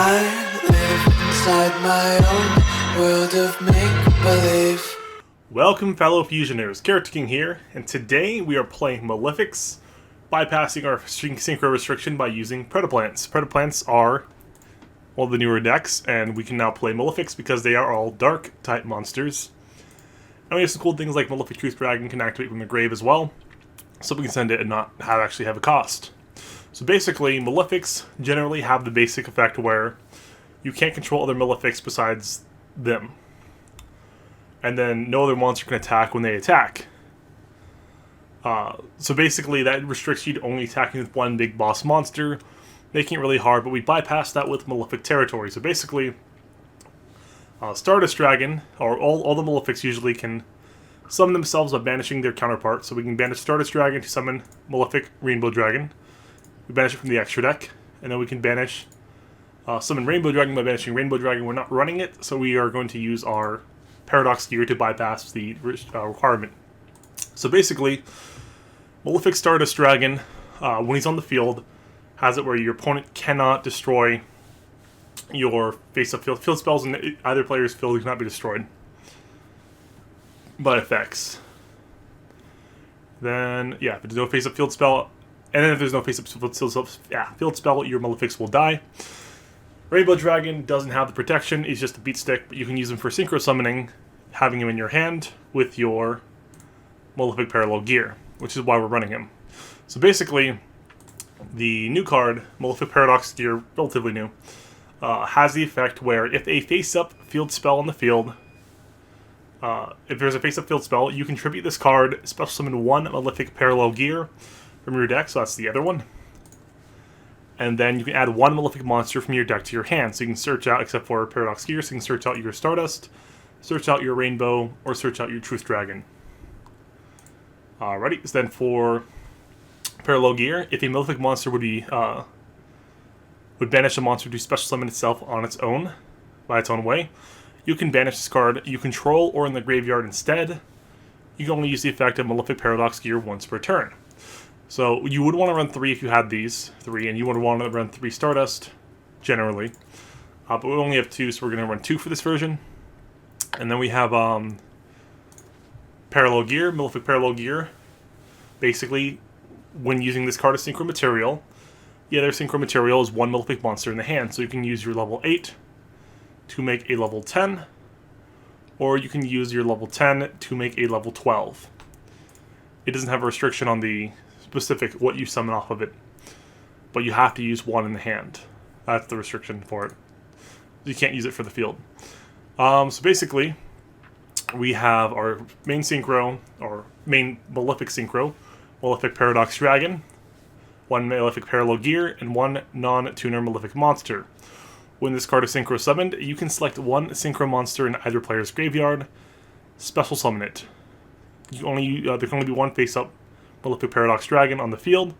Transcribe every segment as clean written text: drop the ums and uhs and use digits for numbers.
I live inside my own world of make-believe. Welcome, fellow Fusioners. Character King here, and today we are playing Malefics, bypassing our Synchro restriction by using Predaplants. Predaplants are one of the newer decks, and we can now play Malefics because they are all Dark-type monsters. And we have some cool things like Malefic Truth Dragon can activate from the grave as well, so we can send it and not actually have a cost. So basically, Malefics generally have the basic effect where you can't control other Malefics besides them. And then no other monster can attack when they attack. So basically that restricts you to only attacking with one big boss monster, making it really hard, but we bypass that with Malefic territory. So basically, Stardust Dragon, or all the Malefics usually can summon themselves by banishing their counterpart. So we can banish Stardust Dragon to summon Malefic Rainbow Dragon. We banish it from the extra deck, and then we can banish summon Rainbow Dragon by banishing Rainbow Dragon. We're not running it, so we are going to use our Paradox Gear to bypass the requirement. So basically, Malefic Stardust Dragon, when he's on the field, has it where your opponent cannot destroy your face-up field spells, and either player's field cannot be destroyed by effects. Then, yeah, if there's no face-up field spell, and then if there's no face-up field spell, your Malefics will die. Rainbow Dragon doesn't have the protection, he's just a beat stick, but you can use him for Synchro summoning, having him in your hand with your Malefic Parallel Gear, which is why we're running him. So basically, the new card, Malefic Paradox Gear, relatively new, has the effect where if a face-up field spell on the field, if there's a face-up field spell, you can tribute this card, special summon one Malefic Parallel Gear from your deck, so that's the other one. And then you can add one Malefic monster from your deck to your hand. So you can search out, except for Paradox Gear, so you can search out your Stardust, search out your Rainbow, or search out your Truth Dragon. Alrighty, so then for Parallel Gear, if a Malefic monster would banish a monster to special summon itself on its own, by its own way, you can banish this card you control or in the graveyard instead. You can only use the effect of Malefic Paradox Gear once per turn. So you would want to run 3 if you had these 3, and you would want to run 3 Stardust, generally. But we only have 2, so we're going to run 2 for this version. And then we have Parallel Gear, Malefic Parallel Gear. Basically, when using this card as Synchro Material, the other Synchro Material is one Malefic monster in the hand. So you can use your level 8 to make a level 10, or you can use your level 10 to make a level 12. It doesn't have a restriction on the specific what you summon off of it, but you have to use one in the hand. That's the restriction for it. You can't use it for the field. So basically, we have our main Synchro, or main Malefic Synchro, Malefic Paradox Dragon, one Malefic Parallel Gear, and one non-tuner Malefic monster. When this card is Synchro summoned, you can select one Synchro monster in either player's graveyard, special summon it. There can only be one face-up Malefic Paradox Dragon on the field.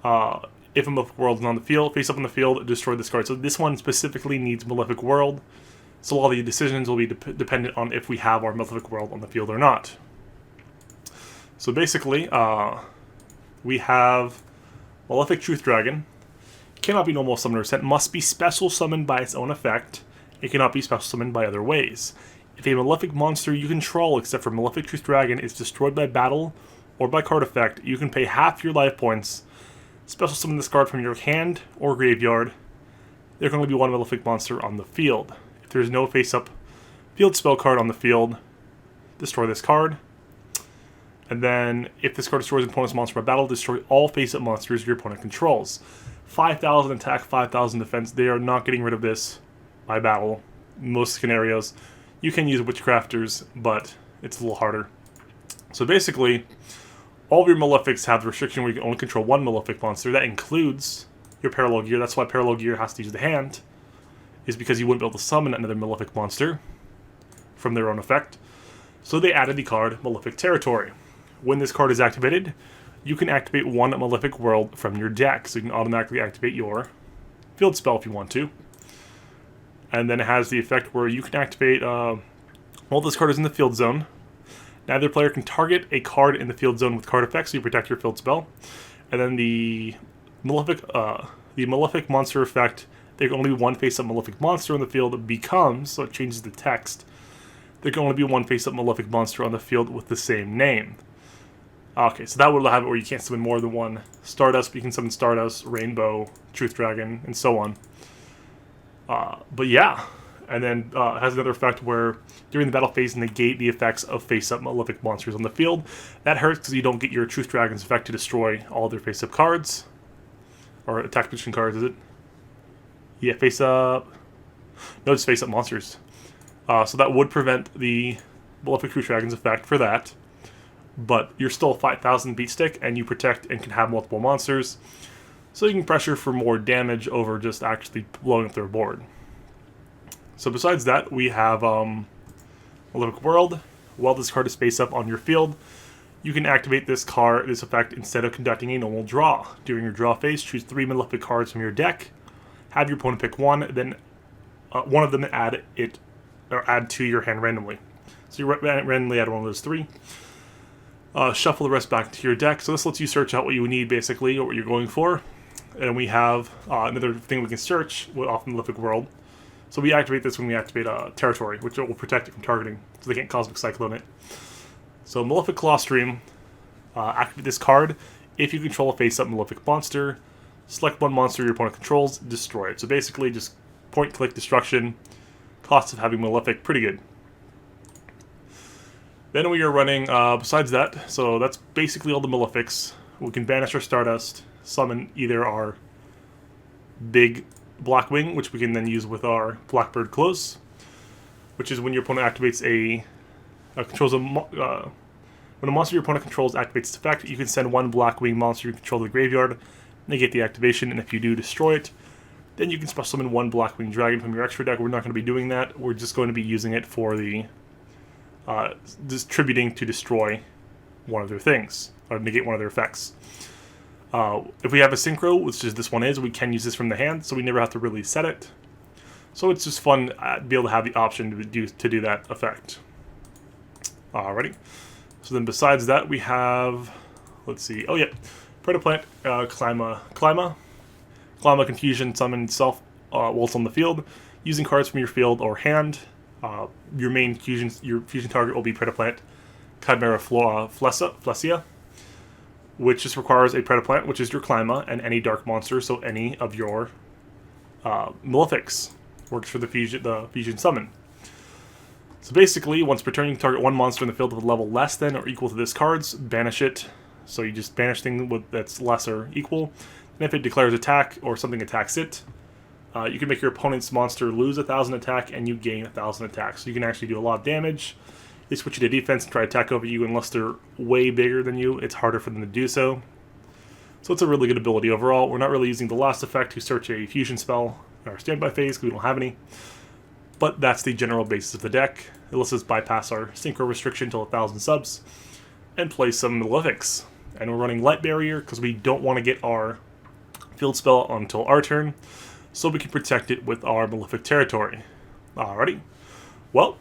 If a Malefic World is on the field, face up on the field, destroy this card. So this one specifically needs Malefic World. So all the decisions will be dependent on if we have our Malefic World on the field or not. So basically, we have Malefic Truth Dragon. Cannot be normal summoner set. Must be special summoned by its own effect. It cannot be special summoned by other ways. If a Malefic monster you control, except for Malefic Truth Dragon, is destroyed by battle or by card effect, you can pay half your life points, special summon this card from your hand or graveyard. There can only be one Malefic monster on the field. If there is no face-up field spell card on the field, destroy this card. And then, if this card destroys an opponent's monster by battle, destroy all face-up monsters your opponent controls. 5,000 attack, 5,000 defense. They are not getting rid of this by battle. In most scenarios, you can use Witchcrafters, but it's a little harder. So basically, all of your Malefics have the restriction where you can only control one Malefic monster. That includes your Parallel Gear. That's why Parallel Gear has to use the hand, is because you wouldn't be able to summon another Malefic monster from their own effect. So they added the card Malefic Territory. When this card is activated, you can activate one Malefic World from your deck. So you can automatically activate your field spell if you want to. And then it has the effect where you can activate, while this card is in the field zone, neither player can target a card in the field zone with card effects, so you protect your field spell. And then the Malefic monster effect there can only be one face-up Malefic monster on the field that becomes, so it changes the text. There can only be one face-up Malefic monster on the field with the same name. Okay, so that would have it where you can't summon more than one Stardust, but you can summon Stardust, Rainbow, Truth Dragon, and so on. But yeah, and then it has another effect where during the battle phase, negate the effects of face-up Malefic monsters on the field. That hurts because you don't get your Truth Dragon's effect to destroy all their face-up cards. Or attack position cards, is it? Yeah, face-up. No, just face-up monsters. So that would prevent the Malefic Truth Dragon's effect for that. But you're still a 5,000 beat stick, and you protect and can have multiple monsters. So you can pressure for more damage over just actually blowing up their board. So besides that, we have Malefic World. While this card is face up on your field, you can activate this effect instead of conducting a normal draw. During your draw phase, choose 3 Malefic cards from your deck. Have your opponent pick one, then one of them add to your hand randomly. So you randomly add one of those 3. Shuffle the rest back into your deck. So this lets you search out what you need, basically, or what you're going for. And we have another thing we can search off the Malefic World. So we activate this when we activate Territory, which will protect it from targeting, so they can't Cosmic Cyclone it. So Malefic Claw Stream, activate this card. If you control a face-up Malefic monster, select one monster your opponent controls, destroy it. So basically just point-click destruction. Cost of having Malefic, pretty good. Then we are running, besides that, so that's basically all the Malefics. We can banish our Stardust, summon either our big Blackwing, which we can then use with our Blackbird Close, which is when your opponent activates when a monster your opponent controls activates its effect, you can send one Blackwing monster you control to the graveyard, negate the activation, and if you do, destroy it. Then you can special summon one Blackwing Dragon from your extra deck. We're not going to be doing that. We're just going to be using it for the distributing to destroy one of their things, or negate one of their effects. If we have a Synchro, which is this one is, we can use this from the hand, so we never have to really set it. So it's just fun to be able to have the option to do that effect. Alrighty. So then besides that, we have, let's see, oh yeah, Predaplant, Climma, Confusion, summon itself while it's on the field, using cards from your field or hand. Your fusion target will be Predaplant, Chimera Flesia, which just requires a Predaplant, which is your Climma, and any dark monster, so any of your Malefics. Works for the fusion summon. So basically, once per turn, you can target one monster in the field with a level less than or equal to this card's, banish it. So you just banish things that's less or equal. And if it declares attack or something attacks it, you can make your opponent's monster lose 1,000 attack and you gain 1,000 attack. So you can actually do a lot of damage. They switch you to defense and try to attack over you. Unless they're way bigger than you, it's harder for them to do so. So it's a really good ability overall. We're not really using the last effect to search a fusion spell in our standby phase because we don't have any. But that's the general basis of the deck. It lets us bypass our Synchro restriction till 1,000 subs and play some Malefics. And we're running Light Barrier because we don't want to get our field spell until our turn, so we can protect it with our Malefic Territory. Alrighty. Well,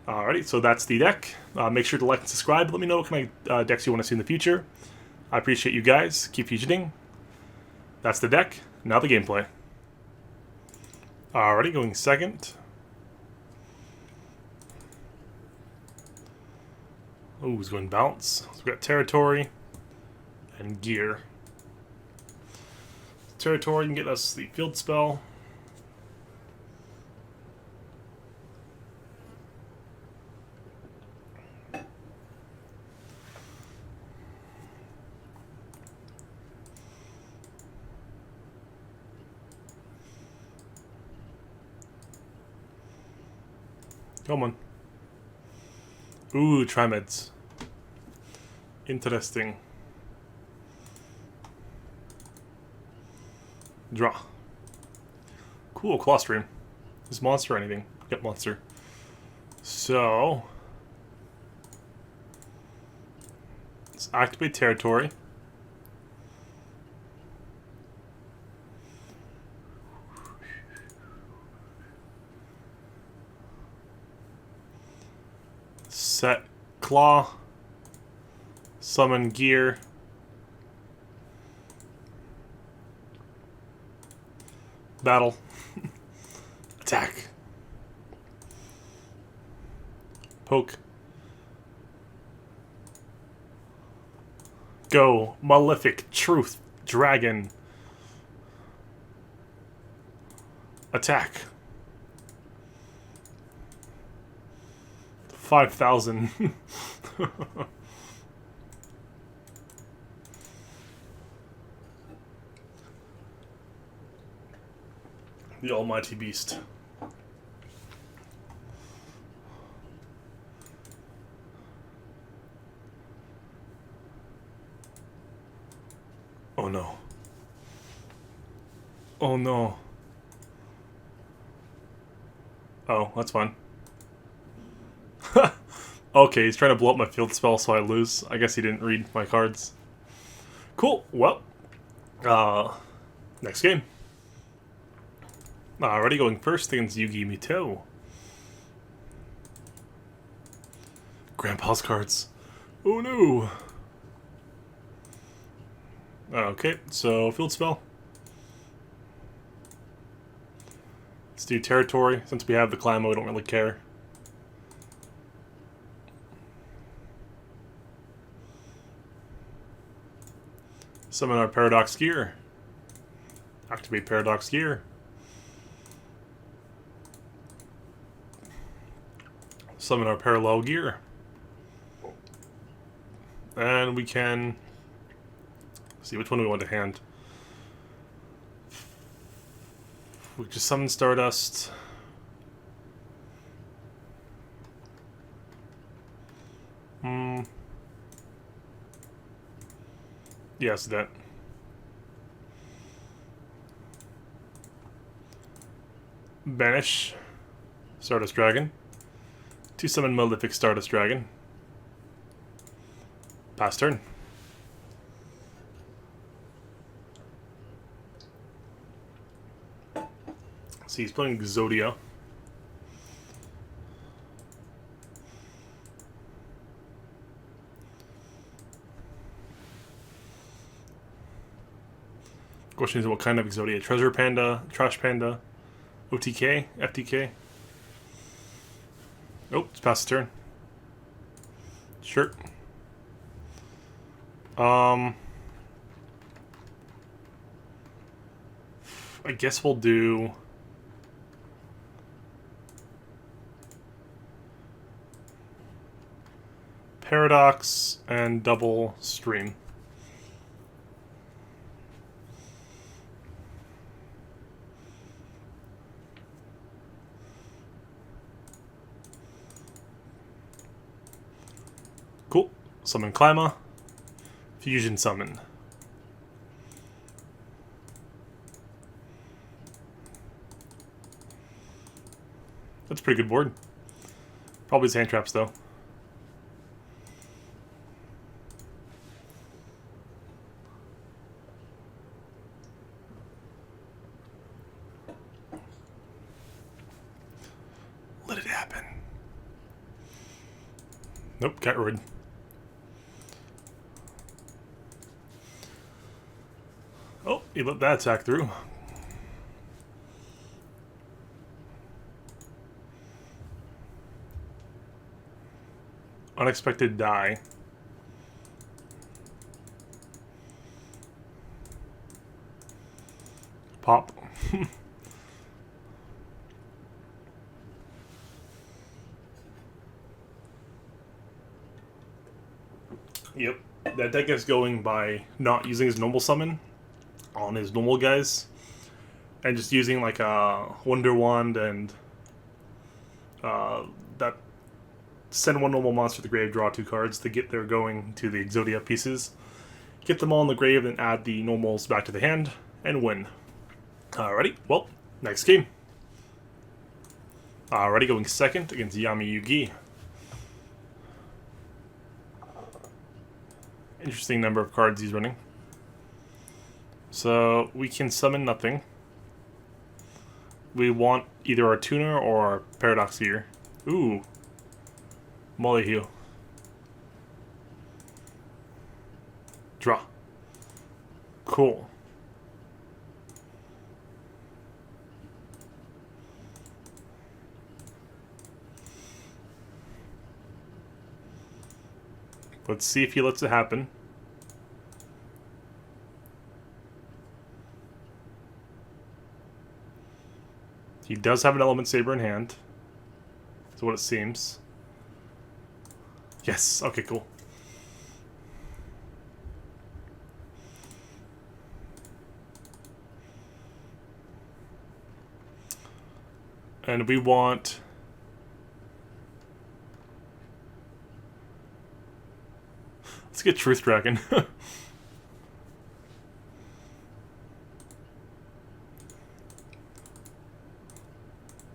alrighty, so that's the deck. Make sure to like and subscribe. Let me know what kind of decks you want to see in the future. I appreciate you guys. Keep fusioning. That's the deck. Now the gameplay. Alrighty, going second. Oh, he's going bounce. So we've got Territory and Gear. Territory can get us the field spell. Come on. Ooh, Trimeds. Interesting. Draw. Cool, Claw Stream. Is monster or anything? Yep, monster. So let's activate Territory. Set Claw. Summon Gear. Battle. Attack. Poke. Go. Malefic Truth Dragon. Attack. 5,000. The Almighty Beast. Oh no. Oh no. Oh, that's fine. Okay, he's trying to blow up my field spell so I lose. I guess he didn't read my cards. Cool. Well, next game. Already going first against Yugi Mito. Grandpa's cards. Oh no. Okay, so field spell. Let's do territory. Since we have the climb, we don't really care. Summon our Paradox Gear. Activate Paradox Gear. Summon our Parallel Gear. And we can see which one do we want to hand. We just summon Stardust. Yes, that. Banish Stardust Dragon. To summon Malefic Stardust Dragon. Pass turn. See, he's playing Exodia. Question is what kind of Exodia? Treasure Panda, Trash Panda, OTK, FTK. Oh, it's past the turn. Sure. I guess we'll do Paradox and double Stream. Cool. Summon Climber. Fusion Summon. That's a pretty good board. Probably his hand traps though. Let it happen. Nope, got rid. Oh, he let that attack through. Unexpected die. Pop. Yep. That deck is going by not using his normal summon on his normal guys and just using like a Wonder Wand and that send one normal monster to the grave, draw 2 cards to get their going to the Exodia pieces. Get them all in the grave, then add the normals back to the hand, and win. Alrighty, well, next game. Alrighty, going second against Yami Yugi. Interesting number of cards he's running. So, we can summon nothing. We want either our tuner or our Paradox Gear. Ooh. Molly. Draw. Cool. Let's see if he lets it happen. He does have an Element Saber in hand. That's what it seems. Yes, okay, cool. And we want... Let's get Truth Dragon.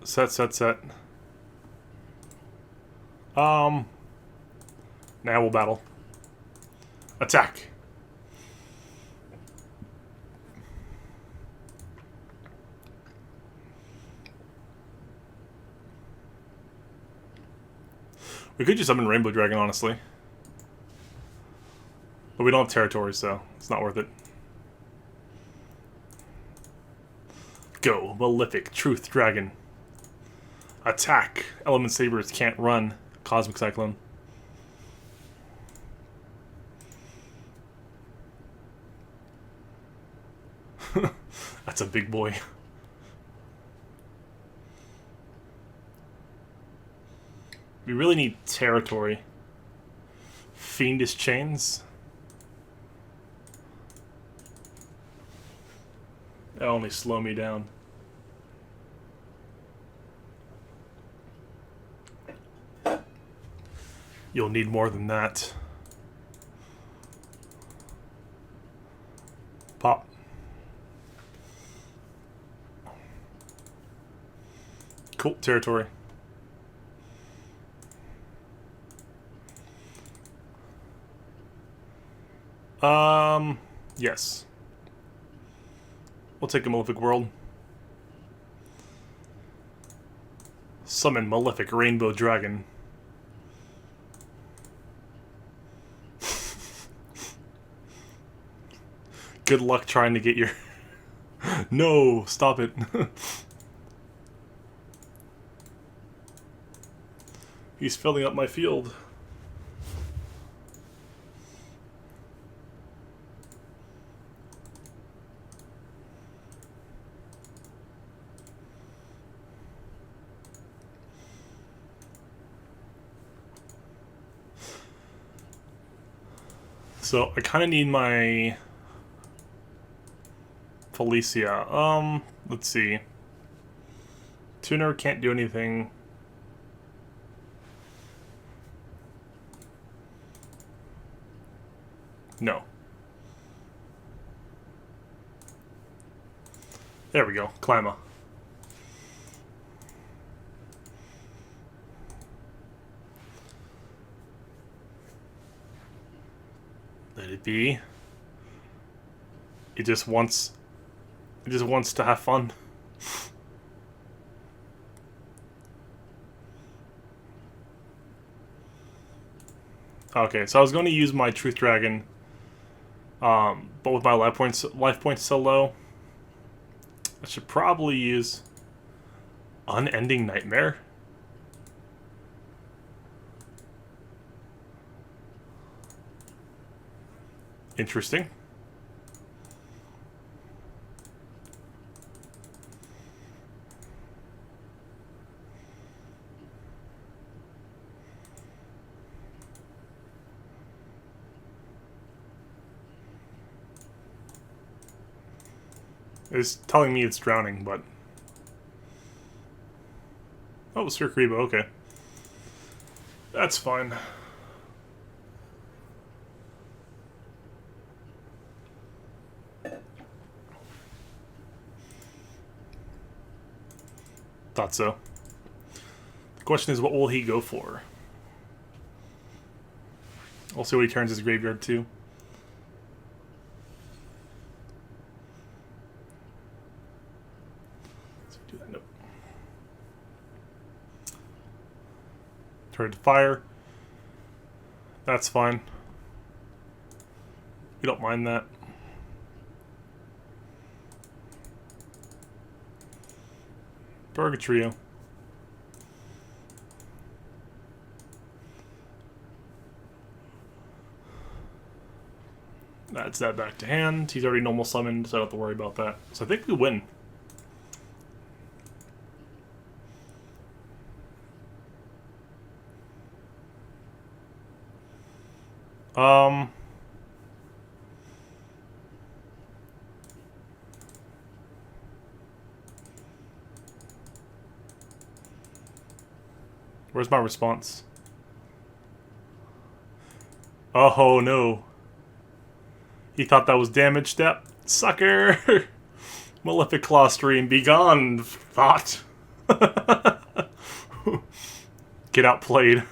Set. Now we'll battle. Attack. We could just summon Rainbow Dragon, honestly. But we don't have territory, so it's not worth it. Go, Malefic Truth Dragon. Attack. Element Sabers can't run. Cosmic Cyclone. That's a big boy. We really need territory. Fiendish Chains. That'll only slow me down. You'll need more than that. Pop. Cool, territory. Yes. We'll take a Malefic World. Summon Malefic Rainbow Dragon. Good luck trying to get your... No, stop it. He's filling up my field. So I kind of need my Felicia. Let's see. Tuner can't do anything. No. There we go. Climber. Let it be. It just wants to have fun. Okay, so I was going to use my Truth Dragon, but with my life points so low, I should probably use Unending Nightmare. Interesting. It's telling me it's drowning, but... Oh, Sir Karibo, okay. That's fine. Thought so. The question is, what will he go for? We'll see what he turns his graveyard to. Do that. Nope. Turn it to fire. That's fine. We don't mind that. Purgatrio. Adds that back to hand. He's already normal summoned, so I don't have to worry about that. So I think we win. Where's my response? Oh no. He thought that was damage step. Sucker! Malefic Claw Stream, be gone, thought. Get outplayed.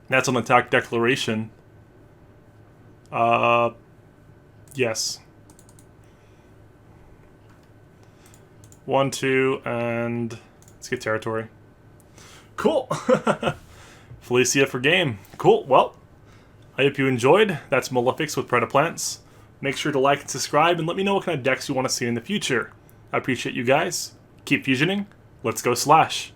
That's an attack declaration. Yes. 1, 2, and let's get territory. Cool. Felicia for game. Cool. Well, I hope you enjoyed. That's Malefics with Predaplants. Make sure to like and subscribe, and let me know what kind of decks you want to see in the future. I appreciate you guys. Keep fusioning. Let's go Slash.